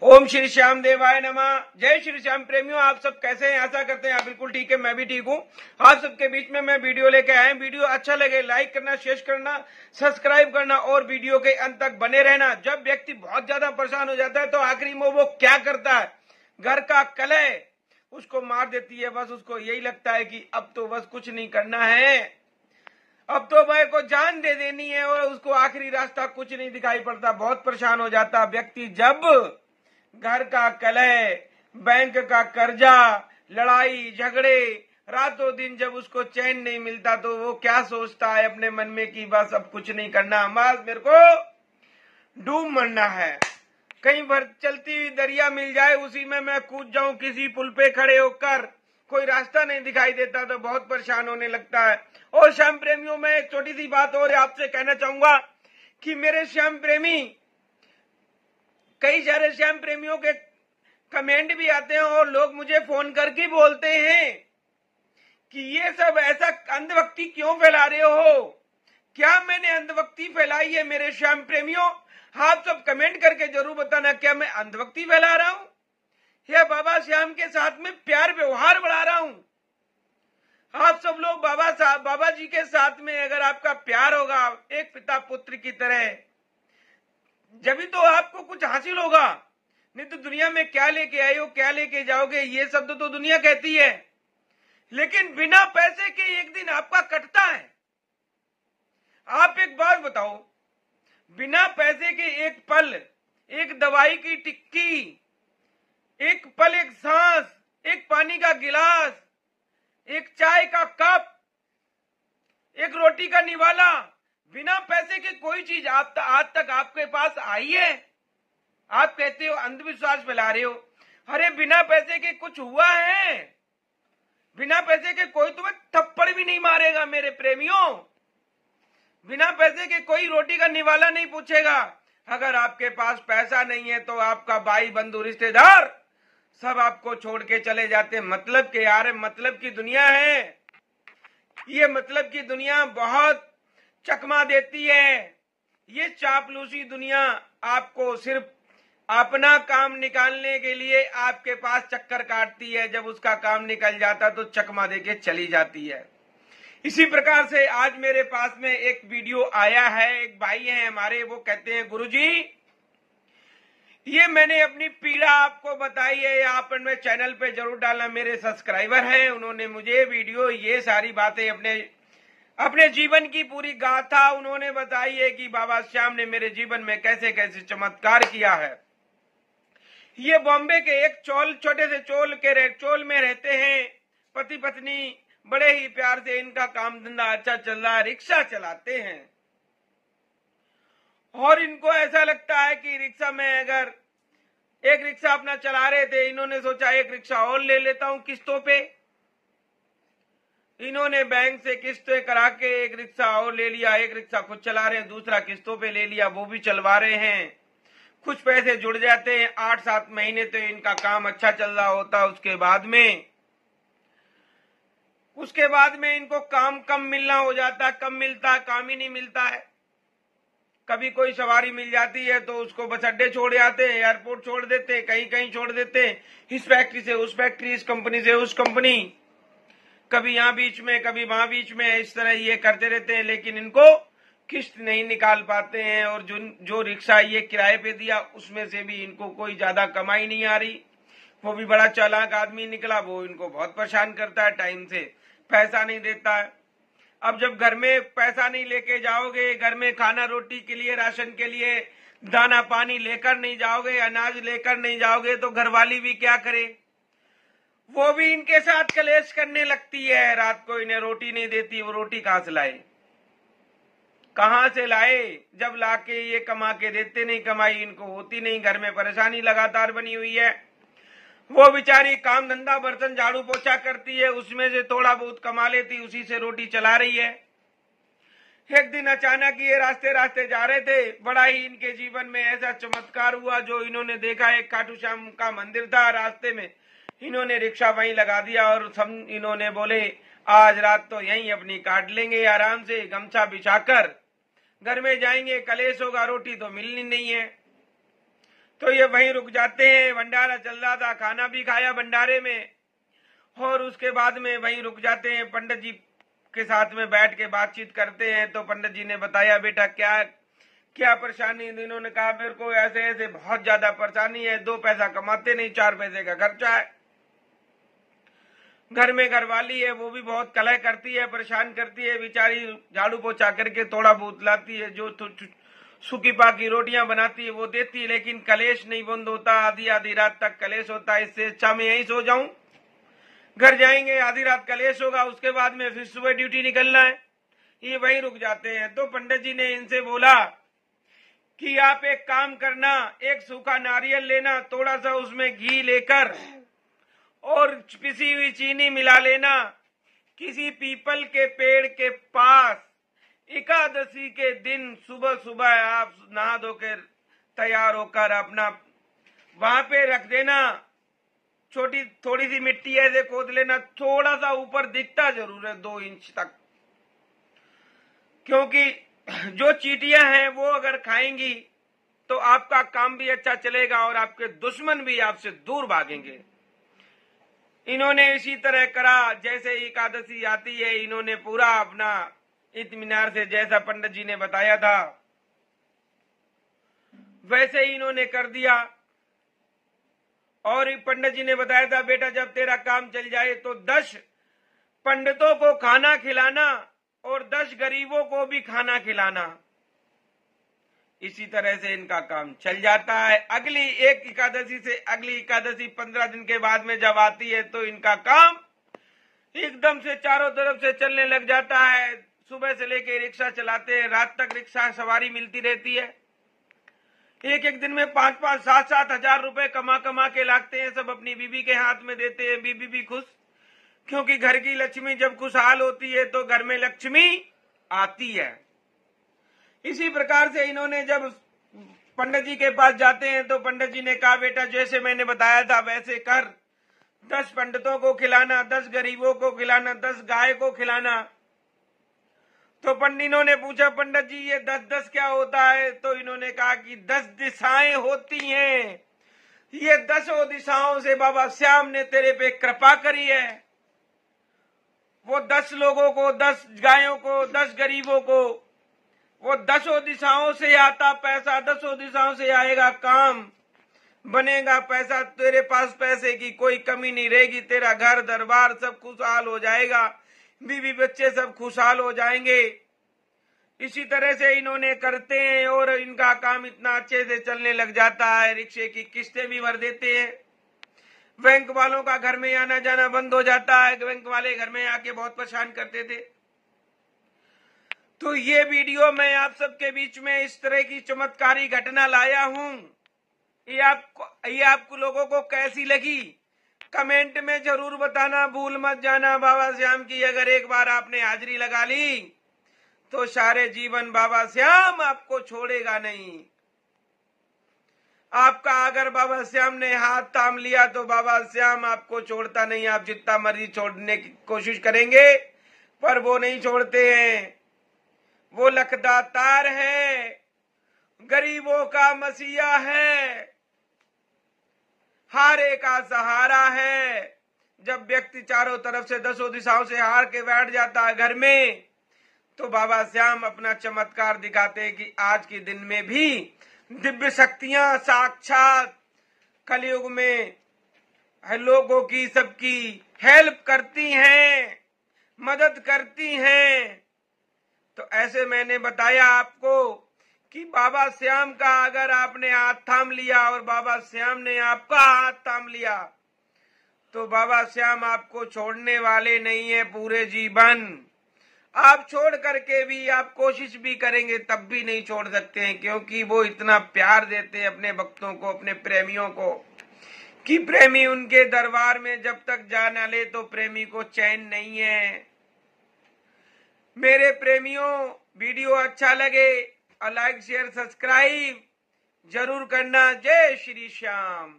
ओम श्री श्याम देवाय नमः। जय श्री श्याम प्रेमियों, आप सब कैसे हैं? आशा करते हैं आप बिल्कुल ठीक है, मैं भी ठीक हूँ। आप सबके बीच में मैं वीडियो लेके आया हूं। वीडियो अच्छा लगे लाइक करना, शेयर करना, सब्सक्राइब करना और वीडियो के अंत तक बने रहना। जब व्यक्ति बहुत ज्यादा परेशान हो जाता है तो आखिरी में वो क्या करता है? घर का कलह उसको मार देती है। बस उसको यही लगता है कि अब तो बस कुछ नहीं करना है, अब तो भाई को जान दे देनी है, और उसको आखिरी रास्ता कुछ नहीं दिखाई पड़ता। बहुत परेशान हो जाता व्यक्ति जब घर का कलह, बैंक का कर्जा, लड़ाई झगड़े, रातों दिन जब उसको चैन नहीं मिलता तो वो क्या सोचता है अपने मन में कि बस अब कुछ नहीं करना, बस मेरे को डूब मरना है। कहीं भर चलती हुई दरिया मिल जाए उसी में मैं कूद जाऊं, किसी पुल पे खड़े होकर कोई रास्ता नहीं दिखाई देता तो बहुत परेशान होने लगता है। और श्याम प्रेमियों में एक छोटी सी बात और आपसे कहना चाहूंगा कि मेरे श्याम प्रेमी, कई सारे श्याम प्रेमियों के कमेंट भी आते हैं और लोग मुझे फोन करके बोलते हैं कि ये सब ऐसा अंधभक्ति क्यों फैला रहे हो? क्या मैंने अंधभक्ति फैलाई है? मेरे श्याम प्रेमियों, आप सब कमेंट करके जरूर बताना, क्या मैं अंधभक्ति फैला रहा हूं या बाबा श्याम के साथ में प्यार व्यवहार बढ़ा रहा हूं? आप सब लोग बाबा जी के साथ में अगर आपका प्यार होगा एक पिता पुत्र की तरह, जब भी तो आपको कुछ हासिल होगा। नहीं तो दुनिया में क्या लेके आए हो, क्या लेके जाओगे, ये शब्द तो दुनिया कहती है, लेकिन बिना पैसे के एक दिन आपका कटता है। आप एक बात बताओ, बिना पैसे के एक पल, एक दवाई की टिक्की, एक पल, एक सांस, एक पानी का गिलास, एक चाय का कप, एक रोटी का निवाला, बिना पैसे के कोई चीज आज तक आपके पास आई है? आप कहते हो अंधविश्वास फैला रहे हो। अरे बिना पैसे के कुछ हुआ है? बिना पैसे के कोई तुम्हें थप्पड़ भी नहीं मारेगा मेरे प्रेमियों। बिना पैसे के कोई रोटी का निवाला नहीं पूछेगा। अगर आपके पास पैसा नहीं है तो आपका भाई बंधु रिश्तेदार सब आपको छोड़ के चले जाते। मतलब के यार, मतलब की दुनिया है ये। मतलब की दुनिया बहुत चकमा देती है। ये चापलूसी दुनिया आपको सिर्फ अपना काम निकालने के लिए आपके पास चक्कर काटती है। जब उसका काम निकल जाता तो चकमा देके चली जाती है। इसी प्रकार से आज मेरे पास में एक वीडियो आया है। एक भाई है हमारे, वो कहते हैं गुरुजी, ये मैंने अपनी पीड़ा आपको बताई है, आप अपने चैनल पे जरूर डालना। मेरे सब्सक्राइबर हैं, उन्होंने मुझे वीडियो ये सारी बातें अपने जीवन की पूरी गाथा उन्होंने बताई है कि बाबा श्याम ने मेरे जीवन में कैसे कैसे चमत्कार किया है। ये बॉम्बे के एक छोटे से चोल में रहते हैं। पति पत्नी बड़े ही प्यार से इनका काम धंधा अच्छा चल रहा है, रिक्शा चलाते हैं। और इनको ऐसा लगता है कि रिक्शा में, अगर एक रिक्शा अपना चला रहे थे, इन्होंने सोचा एक रिक्शा और ले लेता हूं किस्तों पे। इन्होंने बैंक से किस्तें करा के एक रिक्शा और ले लिया। एक रिक्शा खुद चला रहे हैं, दूसरा किस्तों पे ले लिया, वो भी चलवा रहे हैं। कुछ पैसे जुड़ जाते हैं, 8-7 महीने तो इनका काम अच्छा चल रहा होता है। उसके बाद में इनको काम कम मिलना हो जाता है। कम मिलता है, काम ही नहीं मिलता है। कभी कोई सवारी मिल जाती है तो उसको बस अड्डे छोड़ जाते हैं, एयरपोर्ट छोड़ देते हैं, कहीं कहीं छोड़ देते हैं, इस फैक्ट्री से उस फैक्ट्री, इस कंपनी से उस कंपनी, कभी यहाँ बीच में कभी वहां बीच में, इस तरह ये करते रहते हैं। लेकिन इनको किस्त नहीं निकाल पाते हैं। और जो रिक्शा ये किराए पे दिया उसमें से भी इनको कोई ज्यादा कमाई नहीं आ रही। वो भी बड़ा चालाक आदमी निकला, वो इनको बहुत परेशान करता है, टाइम से पैसा नहीं देता है। अब जब घर में पैसा नहीं लेके जाओगे, घर में खाना रोटी के लिए, राशन के लिए दाना पानी लेकर नहीं जाओगे, अनाज लेकर नहीं जाओगे तो घरवाली भी क्या करे? वो भी इनके साथ कलेश करने लगती है। रात को इन्हें रोटी नहीं देती, वो रोटी कहां से लाए, कहां से लाए? जब लाके ये कमा के देते नहीं, कमाई इनको होती नहीं, घर में परेशानी लगातार बनी हुई है। वो बेचारी काम धंधा बर्तन झाड़ू पोछा करती है, उसमें से थोड़ा बहुत कमा लेती, उसी से रोटी चला रही है। एक दिन अचानक ये रास्ते रास्ते जा रहे थे, बड़ा ही इनके जीवन में ऐसा चमत्कार हुआ जो इन्होंने देखा। एक खाटू श्याम का मंदिर था, रास्ते में इन्होंने रिक्शा वहीं लगा दिया और इन्होंने बोले आज रात तो यहीं अपनी काट लेंगे आराम से, गमछा बिछाकर घर में जाएंगे, कलेश होगा, रोटी तो मिलनी नहीं है। तो ये वहीं रुक जाते हैं। भंडारा चल रहा था, खाना भी खाया भंडारे में, और उसके बाद में वहीं रुक जाते हैं। पंडित जी के साथ में बैठ के बातचीत करते हैं। तो पंडित जी ने बताया, बेटा क्या क्या परेशानी। इन्होंने कहा, मेरे को ऐसे ऐसे बहुत ज्यादा परेशानी है, 2 पैसा कमाते नहीं, 4 पैसे का खर्चा है, घर में घरवाली है, वो भी बहुत कलह करती है, परेशान करती है, बेचारी झाड़ू पोछा करके थोड़ा बहुत लाती है, जो सूखी पाकी रोटियां बनाती है वो देती है, लेकिन कलेश नहीं बंद होता, आधी आधी रात तक कलेश होता है। इससे अच्छा मैं यहीं सो जाऊं, घर जाएंगे आधी रात कलेश होगा, उसके बाद में फिर सुबह ड्यूटी निकलना है। ये वहीं रुक जाते हैं। तो पंडित जी ने इनसे बोला कि आप एक काम करना, एक सूखा नारियल लेना, थोड़ा सा उसमें घी लेकर और पिसी हुई चीनी मिला लेना, किसी पीपल के पेड़ के पास एकादशी के दिन सुबह सुबह आप नहा धोकर तैयार होकर अपना वहां पे रख देना। छोटी थोड़ी सी मिट्टी ऐसे खोद लेना, थोड़ा सा ऊपर दिखता जरूर है 2 इंच तक, क्योंकि जो चींटियां हैं वो अगर खाएंगी तो आपका काम भी अच्छा चलेगा और आपके दुश्मन भी आपसे दूर भागेंगे। इन्होंने इसी तरह करा, जैसे एकादशी आती है इन्होंने पूरा अपना इत्मीनान से, जैसा पंडित जी ने बताया था वैसे ही इन्होंने कर दिया। और पंडित जी ने बताया था, बेटा जब तेरा काम चल जाए तो 10 पंडितों को खाना खिलाना और 10 गरीबों को भी खाना खिलाना। इसी तरह से इनका काम चल जाता है। अगली एक एकादशी से अगली एकादशी 15 दिन के बाद में जब आती है तो इनका काम एकदम से चारों तरफ से चलने लग जाता है। सुबह से लेके रिक्शा चलाते हैं, रात तक रिक्शा सवारी मिलती रहती है। एक एक दिन में 5-5, 7-7 हजार रुपए कमा कमा के लाते हैं, सब अपनी बीबी के हाथ में देते हैं। बीबी भी खुश, क्योंकि घर की लक्ष्मी जब खुशहाल होती है तो घर में लक्ष्मी आती है। इसी प्रकार से इन्होंने जब पंडित जी के पास जाते हैं तो पंडित जी ने कहा, बेटा जैसे मैंने बताया था वैसे कर, 10 पंडितों को खिलाना, 10 गरीबों को खिलाना, 10 गाय को खिलाना। तो पंडितों ने पूछा, पंडित जी ये 10-10 क्या होता है? तो इन्होंने कहा कि 10 दिशाएं होती हैं, ये 10 दिशाओं से बाबा श्याम ने तेरे पे कृपा करी है। वो 10 लोगों को, 10 गायों को, 10 गरीबों को, वो 10 दिशाओं से आता पैसा, 10 दिशाओं से आएगा काम, बनेगा पैसा, तेरे पास पैसे की कोई कमी नहीं रहेगी, तेरा घर दरबार सब खुशहाल हो जाएगा, बीवी बच्चे सब खुशहाल हो जाएंगे। इसी तरह से इन्होंने करते हैं और इनका काम इतना अच्छे से चलने लग जाता है, रिक्शे की किस्तें भी भर देते हैं। बैंक वालों का घर में आना जाना बंद हो जाता है, बैंक वाले घर में आके बहुत परेशान करते थे। तो ये वीडियो मैं आप सबके बीच में इस तरह की चमत्कारी घटना लाया हूं। ये आपको लोगों को कैसी लगी कमेंट में जरूर बताना, भूल मत जाना। बाबा श्याम की अगर एक बार आपने हाजिरी लगा ली तो सारे जीवन बाबा श्याम आपको छोड़ेगा नहीं। आपका अगर बाबा श्याम ने हाथ थाम लिया तो बाबा श्याम आपको छोड़ता नहीं। आप जितना मर्जी छोड़ने की कोशिश करेंगे पर वो नहीं छोड़ते हैं। वो लखदातार है, गरीबों का मसीहा है, हारे का सहारा है। जब व्यक्ति चारों तरफ से 10 दिशाओं से हार के बैठ जाता है घर में, तो बाबा श्याम अपना चमत्कार दिखाते हैं कि आज के दिन में भी दिव्य शक्तियां साक्षात कलयुग में लोगों की सबकी हेल्प करती हैं, मदद करती हैं। तो ऐसे मैंने बताया आपको कि बाबा श्याम का अगर आपने हाथ थाम लिया और बाबा श्याम ने आपका हाथ थाम लिया तो बाबा श्याम आपको छोड़ने वाले नहीं है पूरे जीवन। आप छोड़ करके भी आप कोशिश भी करेंगे तब भी नहीं छोड़ सकते हैं, क्योंकि वो इतना प्यार देते हैं अपने भक्तों को, अपने प्रेमियों को, कि प्रेमी उनके दरबार में जब तक जा न ले तो प्रेमी को चैन नहीं है। मेरे प्रेमियों, वीडियो अच्छा लगे और लाइक शेयर सब्सक्राइब जरूर करना। जय श्री श्याम।